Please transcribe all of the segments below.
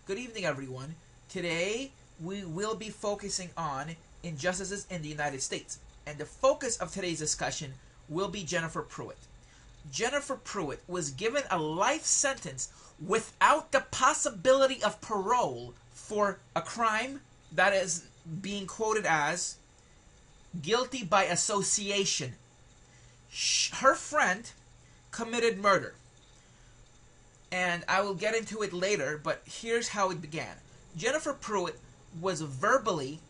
Good evening, everyone. Today, we will be focusing on injustices in the United States. And the focus of today's discussion will be Jennifer Pruitt. Jennifer Pruitt was given a life sentence without the possibility of parole for a crime that is being quoted as guilty by association. Her friend committed murder. And I will get into it later, but here's how it began. Jennifer Pruitt was verbally,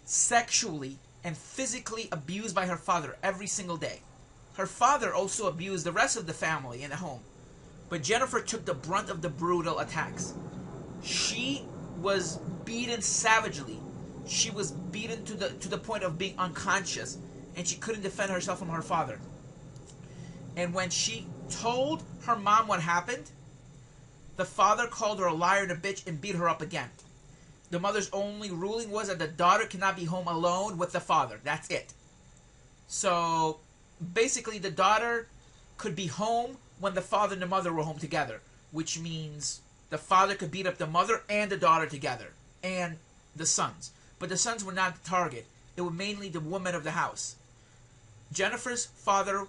sexually, and physically abused by her father every single day. Her father also abused the rest of the family in the home. But Jennifer took the brunt of the brutal attacks. She was beaten savagely. She was beaten to the point of being unconscious, and she couldn't defend herself from her father. And when she told her mom what happened, the father called her a liar and a bitch and beat her up again. The mother's only ruling was that the daughter cannot be home alone with the father. That's it. So basically, the daughter could be home when the father and the mother were home together, which means the father could beat up the mother and the daughter together, and the sons. But the sons were not the target. It was mainly the woman of the house. Jennifer's father,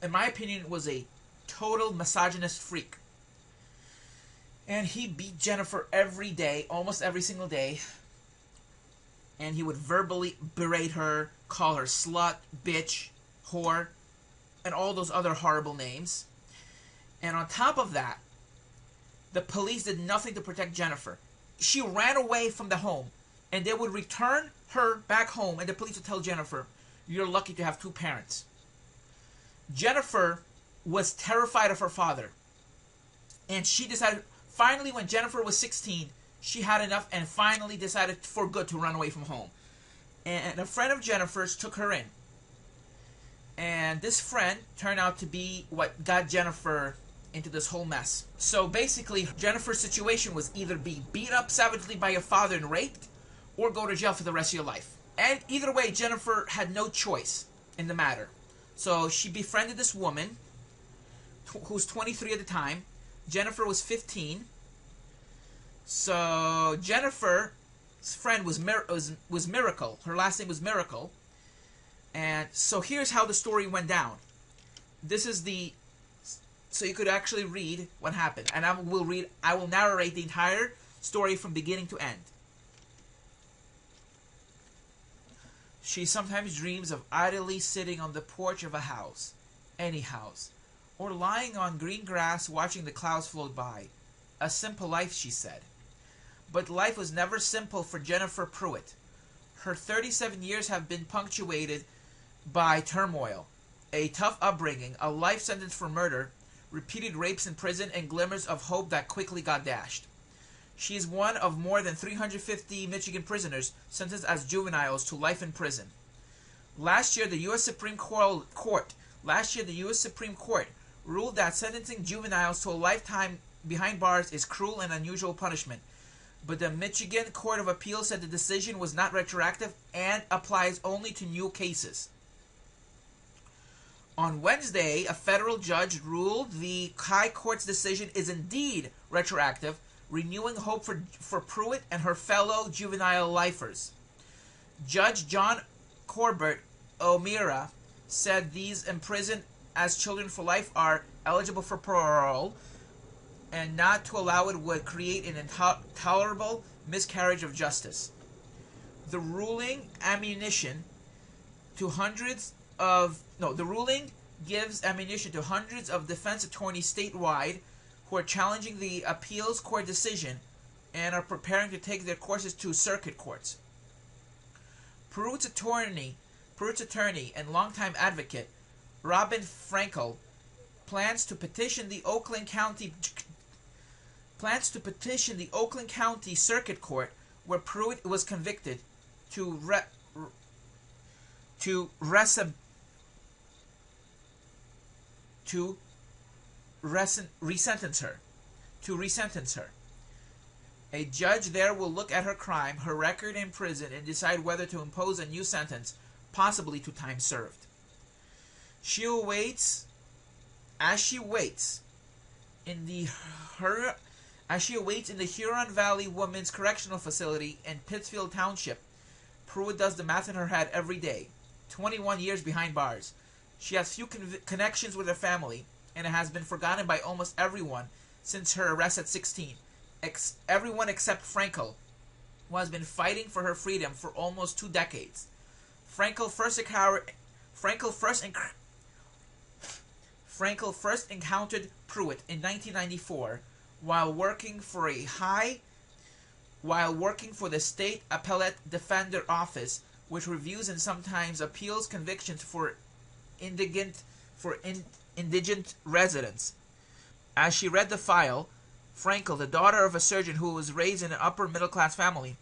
in my opinion, was a total misogynist freak. And he beat Jennifer every day, almost every single day. And he would verbally berate her, call her slut, bitch, whore, and all those other horrible names. And on top of that, the police did nothing to protect Jennifer. She ran away from the home, and they would return her back home, and the police would tell Jennifer, "You're lucky to have two parents." Jennifer was terrified of her father. And she decided, finally, when Jennifer was 16, she had enough and finally decided for good to run away from home. And a friend of Jennifer's took her in. And this friend turned out to be what got Jennifer into this whole mess. So basically, Jennifer's situation was either be beat up savagely by your father and raped, or go to jail for the rest of your life. And either way, Jennifer had no choice in the matter. So she befriended this woman, who's 23 at the time. Jennifer was 15. So Jennifer's friend was Miracle. Her last name was Miracle. And so here's how the story went down. This is so you could actually read what happened. And I will narrate the entire story from beginning to end. She sometimes dreams of idly sitting on the porch of a house, any house, or lying on green grass watching the clouds float by. A simple life, she said. But life was never simple for Jennifer Pruitt. Her 37 years have been punctuated by turmoil, a tough upbringing, a life sentence for murder, repeated rapes in prison, and glimmers of hope that quickly got dashed. She is one of more than 350 Michigan prisoners sentenced as juveniles to life in prison. Last year, the U.S. Supreme Court ruled that sentencing juveniles to a lifetime behind bars is cruel and unusual punishment. But the Michigan Court of Appeals said the decision was not retroactive and applies only to new cases. On Wednesday, a federal judge ruled the High Court's decision is indeed retroactive, renewing hope for Pruitt and her fellow juvenile lifers. Judge John Corbett O'Meara said these imprisoned as children for life are eligible for parole, and not to allow it would create an intolerable miscarriage of justice. The ruling gives ammunition to hundreds of defense attorneys statewide who are challenging the appeals court decision and are preparing to take their courses to circuit courts. Pruitt's attorney and longtime advocate Robin Frankel plans to petition the Oakland County Circuit Court, where Pruitt was convicted, to resentence her. A judge there will look at her crime, her record in prison, and decide whether to impose a new sentence, possibly to time served. As she waits in the As she awaits in the Huron Valley Women's Correctional Facility in Pittsfield Township, Pruitt does the math in her head every day. 21 years behind bars. She has few connections with her family, and has been forgotten by almost everyone since her arrest at 16. Everyone except Frankel, who has been fighting for her freedom for almost 2 decades. Frankel first encountered Pruitt in 1994 while working for the State Appellate Defender Office, which reviews and sometimes appeals convictions for indigent residents. As she read the file, Frankel, the daughter of a surgeon who was raised in an upper middle class family,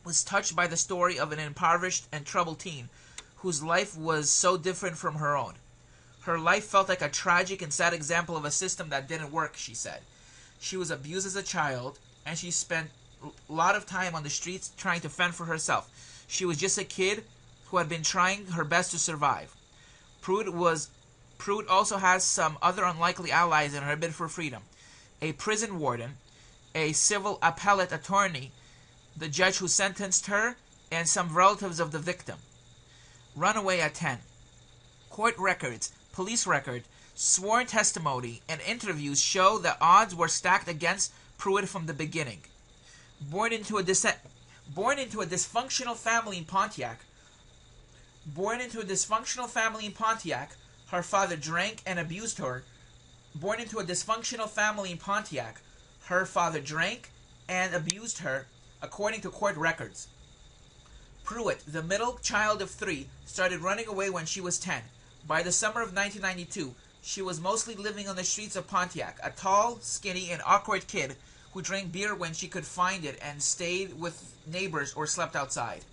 was touched by the story of an impoverished and troubled teen whose life was so different from her own. Her life felt like a tragic and sad example of a system that didn't work, she said. She was abused as a child, and she spent a lot of time on the streets trying to fend for herself. She was just a kid who had been trying her best to survive. Pruitt also has some other unlikely allies in her bid for freedom: a prison warden, a civil appellate attorney, the judge who sentenced her, and some relatives of the victim. Runaway at 10. Court records, police record, sworn testimony, and interviews show that odds were stacked against Pruitt from the beginning. Born into a dysfunctional family in Pontiac, her father drank and abused her. Born into a dysfunctional family in Pontiac, her father drank and abused her, according to court records. Pruitt, the middle child of 3, started running away when she was 10. By the summer of 1992, she was mostly living on the streets of Pontiac, a tall, skinny, and awkward kid who drank beer when she could find it and stayed with neighbors or slept outside.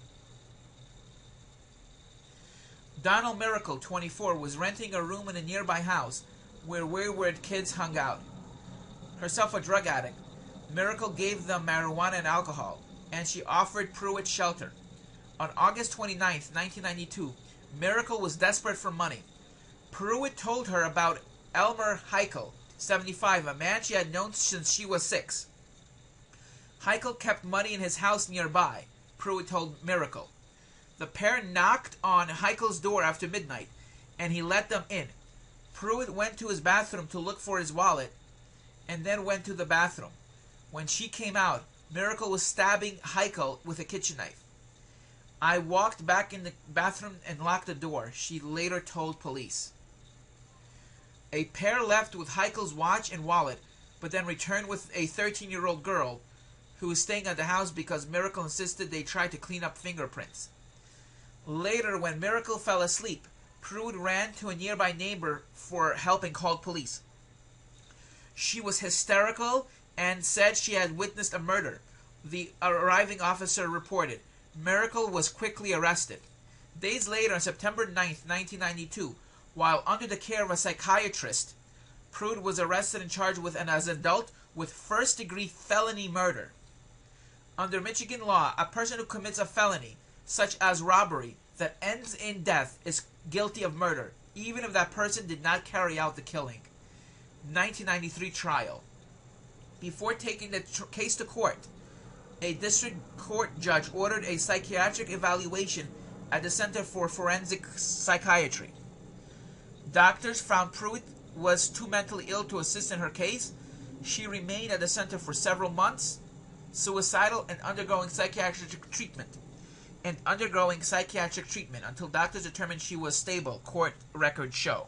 Donald Miracle, 24, was renting a room in a nearby house where wayward kids hung out. Herself a drug addict, Miracle gave them marijuana and alcohol, and she offered Pruitt shelter. On August 29, 1992, Miracle was desperate for money. Pruitt told her about Elmer Heichel, 75, a man she had known since she was 6. Heichel kept money in his house nearby, Pruitt told Miracle. The pair knocked on Heichel's door after midnight, and he let them in. Pruitt went to his bathroom to look for his wallet, and then went to the bathroom. When she came out, Miracle was stabbing Heichel with a kitchen knife. I walked back in the bathroom and locked the door, she later told police. A pair left with Heichel's watch and wallet, but then returned with a 13-year-old girl who was staying at the house because Miracle insisted they try to clean up fingerprints. Later, when Miracle fell asleep, Pruitt ran to a nearby neighbor for help and called police. She was hysterical and said she had witnessed a murder. The arriving officer reported. Miracle was quickly arrested. Days later, on September 9, 1992, while under the care of a psychiatrist, Pruitt was arrested and charged with as an adult with first-degree felony murder. Under Michigan law, a person who commits a felony, such as robbery, that ends in death is guilty of murder, even if that person did not carry out the killing. 1993 trial. Before taking the case to court, a district court judge ordered a psychiatric evaluation at the Center for Forensic Psychiatry. Doctors found Pruitt was too mentally ill to assist in her case. She remained at the center for several months, suicidal and undergoing psychiatric treatment until doctors determined she was stable, court records show.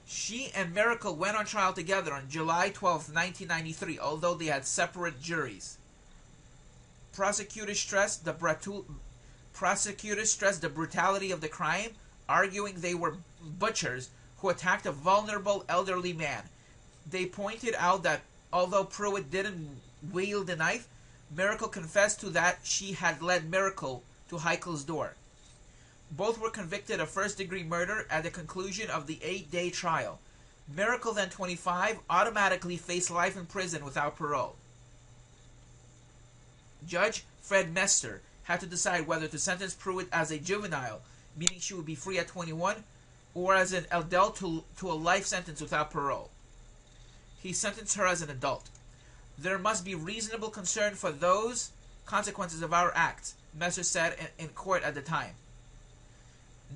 She and Miracle went on trial together on July 12, 1993, although they had separate juries. Prosecutors stressed the brutality of the crime, arguing they were butchers who attacked a vulnerable elderly man. They pointed out that although Pruitt didn't wield the knife, Miracle confessed to that she had led Miracle to Heichel's door. Both were convicted of first-degree murder at the conclusion of the 8-day trial. Miracle, then 25, automatically faced life in prison without parole. Judge Fred Mester had to decide whether to sentence Pruitt as a juvenile, meaning she would be free at 21, or as an adult to a life sentence without parole. He sentenced her as an adult. There must be reasonable concern for those consequences of our acts, Messer said in court at the time.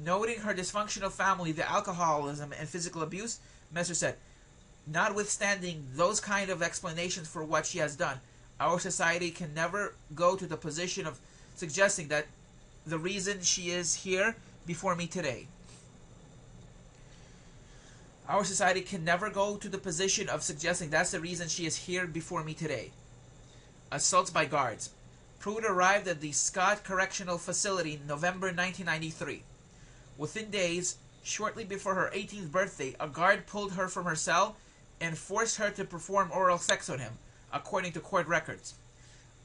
Noting her dysfunctional family, the alcoholism and physical abuse, Messer said, notwithstanding those kind of explanations for what she has done, our society can never go to the position of suggesting that the reason she is here before me today. Our society can never go to the position of suggesting that's the reason she is here before me today. Assaults by guards. Pruitt arrived at the Scott Correctional Facility in November 1993. Within days, shortly before her 18th birthday, a guard pulled her from her cell and forced her to perform oral sex on him, according to court records.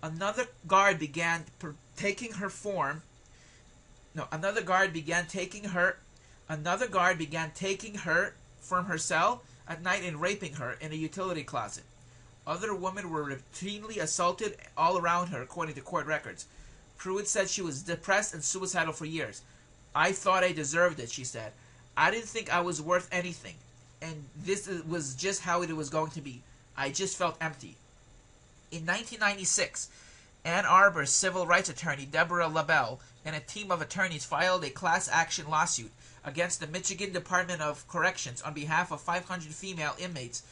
Another guard began taking her from her cell at night and raping her in a utility closet. Other women were routinely assaulted all around her, according to court records. Pruitt said she was depressed and suicidal for years. I thought I deserved it, she said. I didn't think I was worth anything, and this was just how it was going to be. I just felt empty. In 1996, Ann Arbor's civil rights attorney Deborah LaBelle and a team of attorneys filed a class action lawsuit against the Michigan Department of Corrections on behalf of 500 female inmates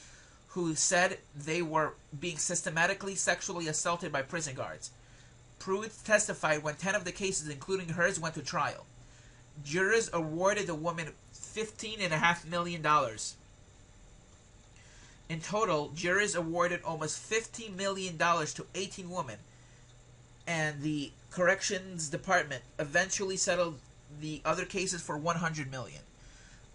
who said they were being systematically sexually assaulted by prison guards. Pruitt testified when 10 of the cases, including hers, went to trial. Jurors awarded the woman $15.5 million. In total, jurors awarded almost $50 million to 18 women, and the Corrections Department eventually settled the other cases for $100 million.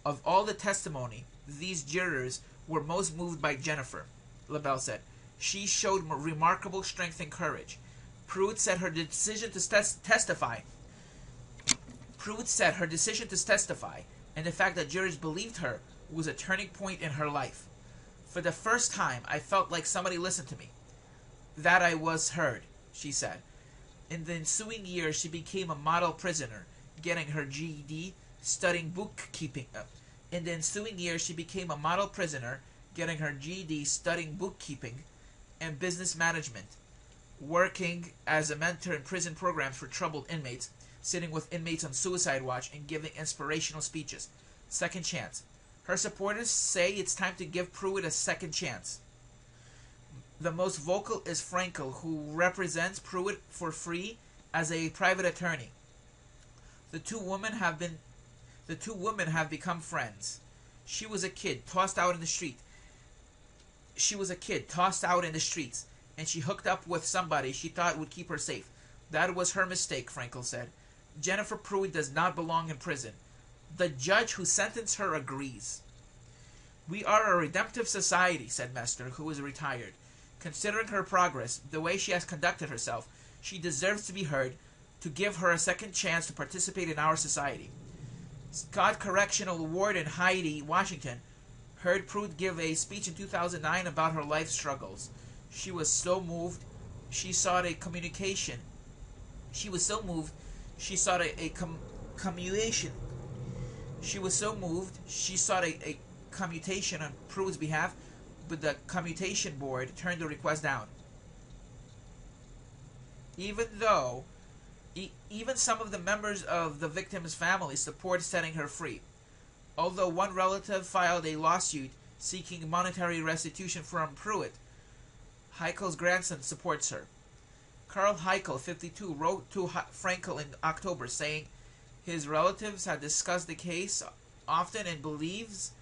Of all the testimony, these jurors were most moved by Jennifer, LaBelle said. She showed remarkable strength and courage. Pruitt said her decision to testify and the fact that jurors believed her was a turning point in her life. For the first time, I felt like somebody listened to me. That I was heard, she said. In the ensuing year, she became a model prisoner, getting her GED, studying bookkeeping. And business management, working as a mentor in prison programs for troubled inmates, sitting with inmates on suicide watch, and giving inspirational speeches. Second chance. Her supporters say it's time to give Pruitt a second chance. The most vocal is Frankel, who represents Pruitt for free as a private attorney. The two women have become friends. She was a kid tossed out in the streets, and she hooked up with somebody she thought would keep her safe. That was her mistake, Frankel said. Jennifer Pruitt does not belong in prison. The judge who sentenced her agrees. We are a redemptive society, said Mester, who is retired. Considering her progress, the way she has conducted herself, she deserves to be heard, to give her a second chance to participate in our society. Scott Correctional Warden Heidi Washington heard Pruitt give a speech in 2009 about her life struggles. She was so moved, she sought a commutation. She was so moved, she sought a commutation on Pruitt's behalf, but the commutation board turned the request down. Even some of the members of the victim's family support setting her free. Although one relative filed a lawsuit seeking monetary restitution from Pruitt, Heikel's grandson supports her. Carl Heikel, 52, wrote to Frankel in October saying his relatives had discussed the case often and believes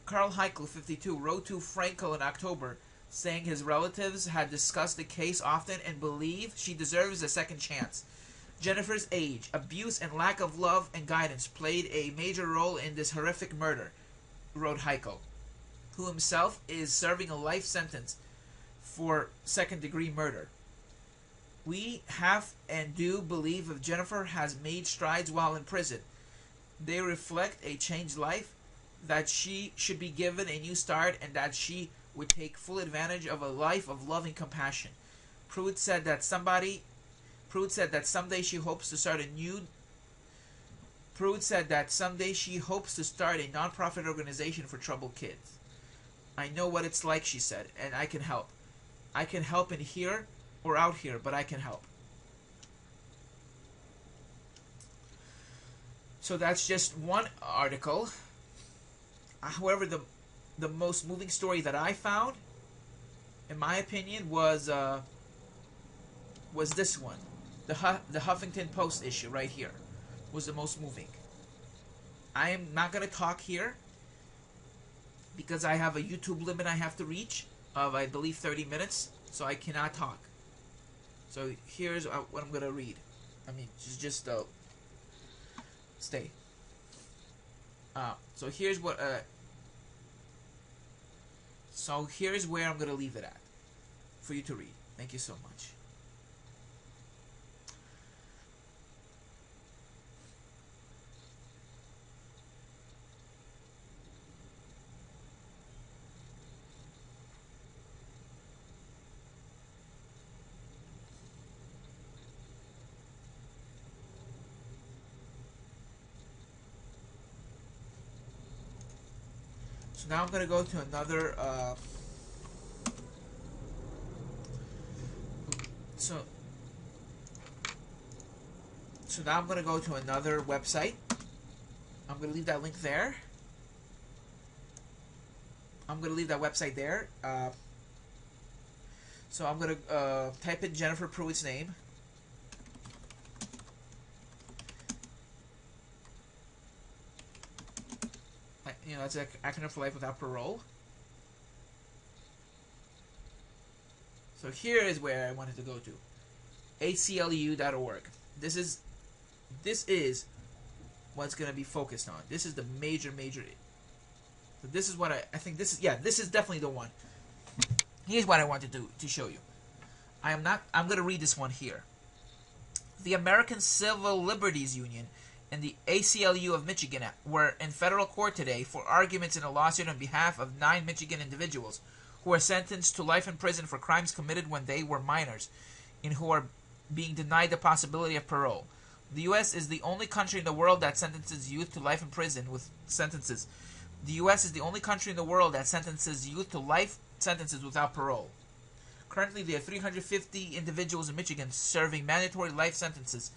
Carl Heikel, 52, wrote to Frankel in October saying his relatives had discussed the case often and believe she deserves a second chance. Jennifer's age, abuse, and lack of love and guidance played a major role in this horrific murder, wrote Heikel, who himself is serving a life sentence for second-degree murder. We have and do believe if Jennifer has made strides while in prison, they reflect a changed life, that she should be given a new start, and that she would take full advantage of a life of loving compassion. Pruitt said that someday she hopes to start a nonprofit organization for troubled kids. I know what it's like, she said, and I can help. I can help in here or out here, but I can help. So that's just one article. However, the most moving story that I found, in my opinion, was this one. The Huffington Post issue right here was the most moving. I am not going to talk here because I have a YouTube limit I have to reach of, I believe, 30 minutes, so I cannot talk. So here's what I'm going to read. I mean, just stay. So here's what. So here's where I'm going to leave it at for you to read. Thank you so much. So now I'm going to go to another. So now I'm going to go to another website. I'm going to leave that link there. I'm going to leave that website there. So I'm going to type in Jennifer Pruitt's name. You know, that's an acronym for Life Without Parole. So here is where I wanted to go to. ACLU.org. This is what's going to be focused on. This is the major. So this is what I think this is. Yeah, this is definitely the one. Here's what I wanted to show you. I'm going to read this one here. The American Civil Liberties Union and the ACLU of Michigan were in federal court today for arguments in a lawsuit on behalf of 9 Michigan individuals who were sentenced to life in prison for crimes committed when they were minors and who are being denied the possibility of parole. The U.S. is the only country in the world that sentences youth to life in prison with sentences. The U.S. is the only country in the world that sentences youth to life sentences without parole. Currently, there are 350 individuals in Michigan serving mandatory life sentences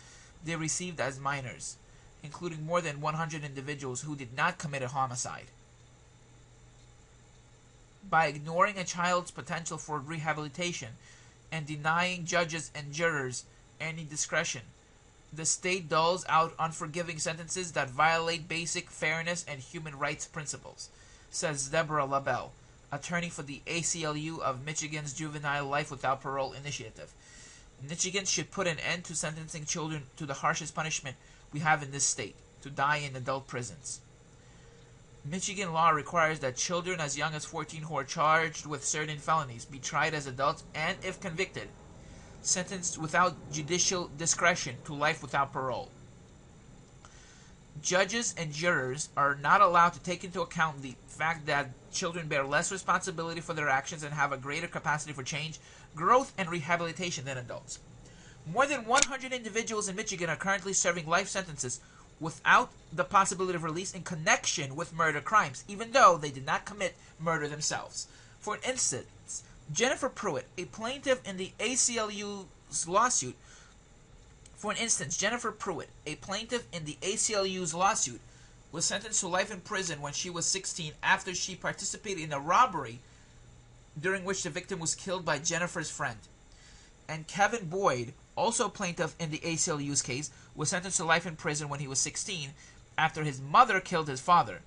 they received as minors, including more than 100 individuals who did not commit a homicide. By ignoring a child's potential for rehabilitation and denying judges and jurors any discretion, the state doles out unforgiving sentences that violate basic fairness and human rights principles, says Deborah LaBelle, attorney for the ACLU of Michigan's Juvenile Life Without Parole initiative. Michigan should put an end to sentencing children to the harshest punishment we have in this state, to die in adult prisons. Michigan law requires that children as young as 14 who are charged with certain felonies be tried as adults and, if convicted, sentenced without judicial discretion to life without parole. Judges and jurors are not allowed to take into account the fact that children bear less responsibility for their actions and have a greater capacity for change, growth, and rehabilitation than adults. More than 100 individuals in Michigan are currently serving life sentences without the possibility of release in connection with murder crimes, even though they did not commit murder themselves. For instance, Jennifer Pruitt, a plaintiff in the ACLU's lawsuit, was sentenced to life in prison when she was 16 after she participated in a robbery during which the victim was killed by Jennifer's friend. And Kevin Boyd, also plaintiff in the ACLU's case, was sentenced to life in prison when he was 16 after his mother killed his father.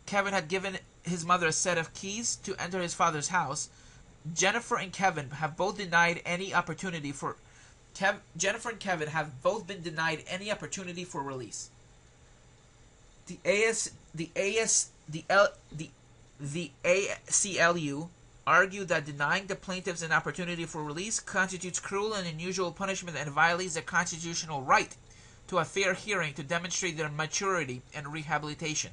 Kevin had given his mother a set of keys to enter his father's house. Jennifer and Kevin have both been denied any opportunity for release. The ACLU argued that denying the plaintiffs an opportunity for release constitutes cruel and unusual punishment and violates their constitutional right to a fair hearing to demonstrate their maturity and rehabilitation,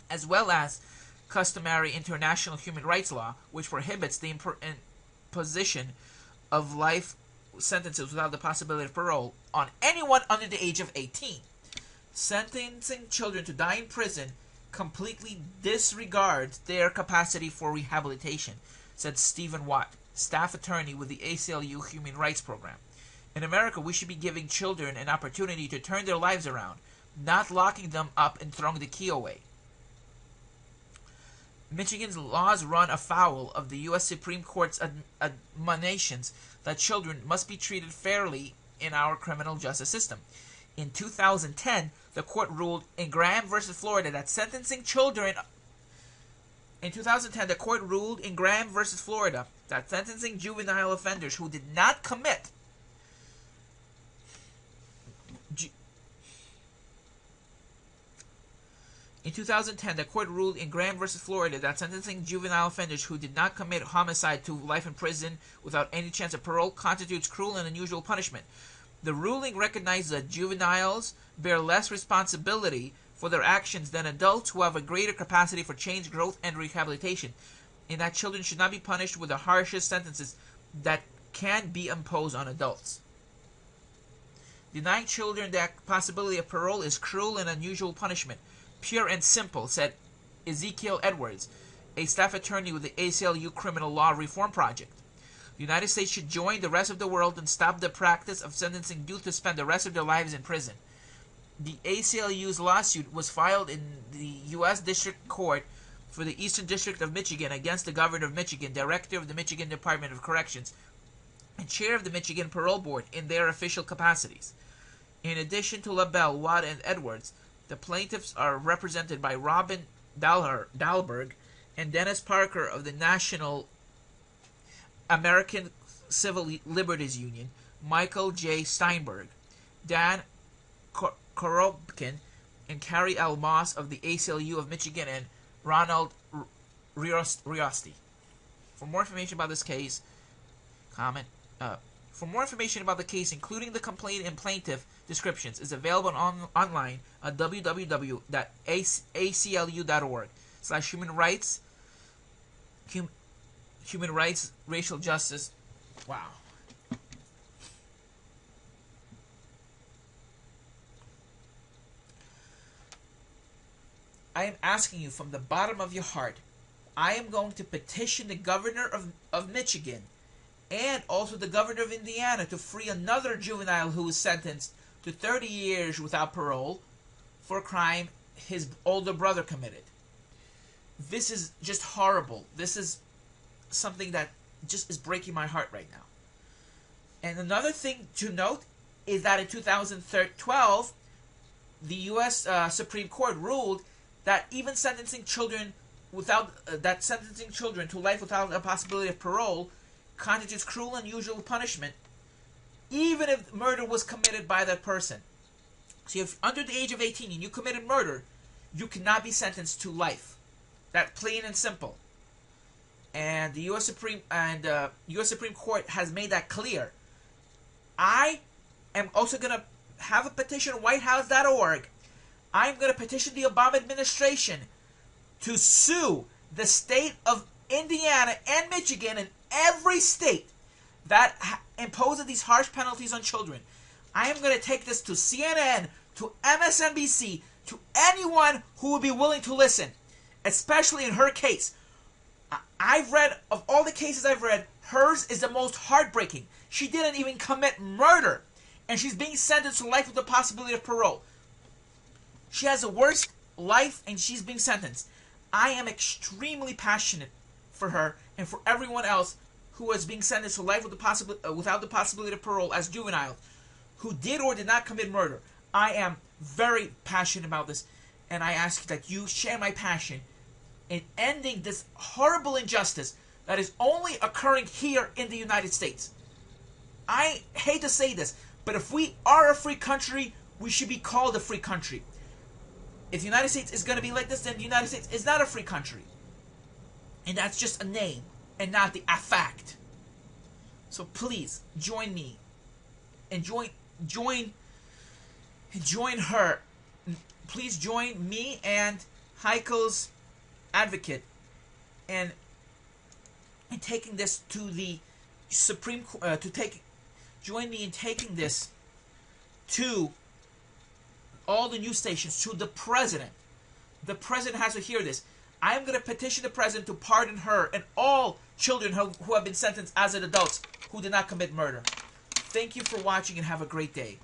as well as customary international human rights law, which prohibits the imposition of life sentences without the possibility of parole on anyone under the age of 18. Sentencing children to die in prison completely disregards their capacity for rehabilitation, said Stephen Watt, staff attorney with the ACLU Human Rights Program. In America, we should be giving children an opportunity to turn their lives around, not locking them up and throwing the key away. Michigan's laws run afoul of the U.S. Supreme Court's admonitions that children must be treated fairly in our criminal justice system. In 2010, the court ruled in Graham v. Florida that sentencing children... In 2010, the court ruled in Graham v. Florida that sentencing juvenile offenders who did not commit... In 2010, the court ruled in Graham v. Florida that sentencing juvenile offenders who did not commit homicide to life in prison without any chance of parole constitutes cruel and unusual punishment. The ruling recognizes that juveniles bear less responsibility for their actions than adults who have a greater capacity for change, growth, and rehabilitation, and that children should not be punished with the harshest sentences that can be imposed on adults. Denying children the possibility of parole is cruel and unusual punishment. Pure and simple, said Ezekiel Edwards, a staff attorney with the ACLU Criminal Law Reform Project. The United States should join the rest of the world and stop the practice of sentencing youth to spend the rest of their lives in prison. The ACLU's lawsuit was filed in the U.S. District Court for the Eastern District of Michigan against the Governor of Michigan, Director of the Michigan Department of Corrections, and Chair of the Michigan Parole Board in their official capacities. In addition to LaBelle, Watt, and Edwards, the plaintiffs are represented by Robin Dahlberg and Dennis Parker of the National American Civil Liberties Union, Michael J. Steinberg, Dan Korobkin, and Carrie L. Moss of the ACLU of Michigan, and Ronald Riosti. For more information about this case, For more information about the case, including the complaint and plaintiff descriptions, is available online at www.aclu.org/human rights, racial justice. Wow. I am asking you from the bottom of your heart, I am going to petition the governor of Michigan and also the governor of Indiana to free another juvenile who was sentenced to 30 years without parole for a crime his older brother committed. This is just horrible. This is something that just is breaking my heart right now. And another thing to note is that in 2012, the U.S. Supreme Court ruled that even sentencing children to life without a possibility of parole constitutes cruel and unusual punishment, even if murder was committed by that person. So if under the age of 18 and you committed murder, you cannot be sentenced to life. That plain and simple. And the U.S. Supreme Court has made that clear. I am also going to have a petition at whitehouse.org. I'm going to petition the Obama administration to sue the state of Indiana and Michigan and every state that imposes these harsh penalties on children. I am going to take this to CNN, to MSNBC, to anyone who will be willing to listen, especially in her case. I've read, of all the cases I've read, hers is the most heartbreaking. She didn't even commit murder, and she's being sentenced to life with the possibility of parole. She has the worst life, and she's being sentenced. I am extremely passionate for her and for everyone else who is being sentenced to life with without the possibility of parole as juveniles, who did or did not commit murder. I am very passionate about this, and I ask that you share my passion in ending this horrible injustice that is only occurring here in the United States. I hate to say this, but if we are a free country, we should be called a free country. If the United States is going to be like this, then the United States is not a free country. And that's just a name and not a fact. So please join me and join her. Please join me and Heikel's advocate and taking this to the Supreme Court. Join me in taking this to all the news stations, to the president. The president has to hear this. I'm going to petition the president to pardon her and all children who have been sentenced as adults who did not commit murder. Thank you for watching and have a great day.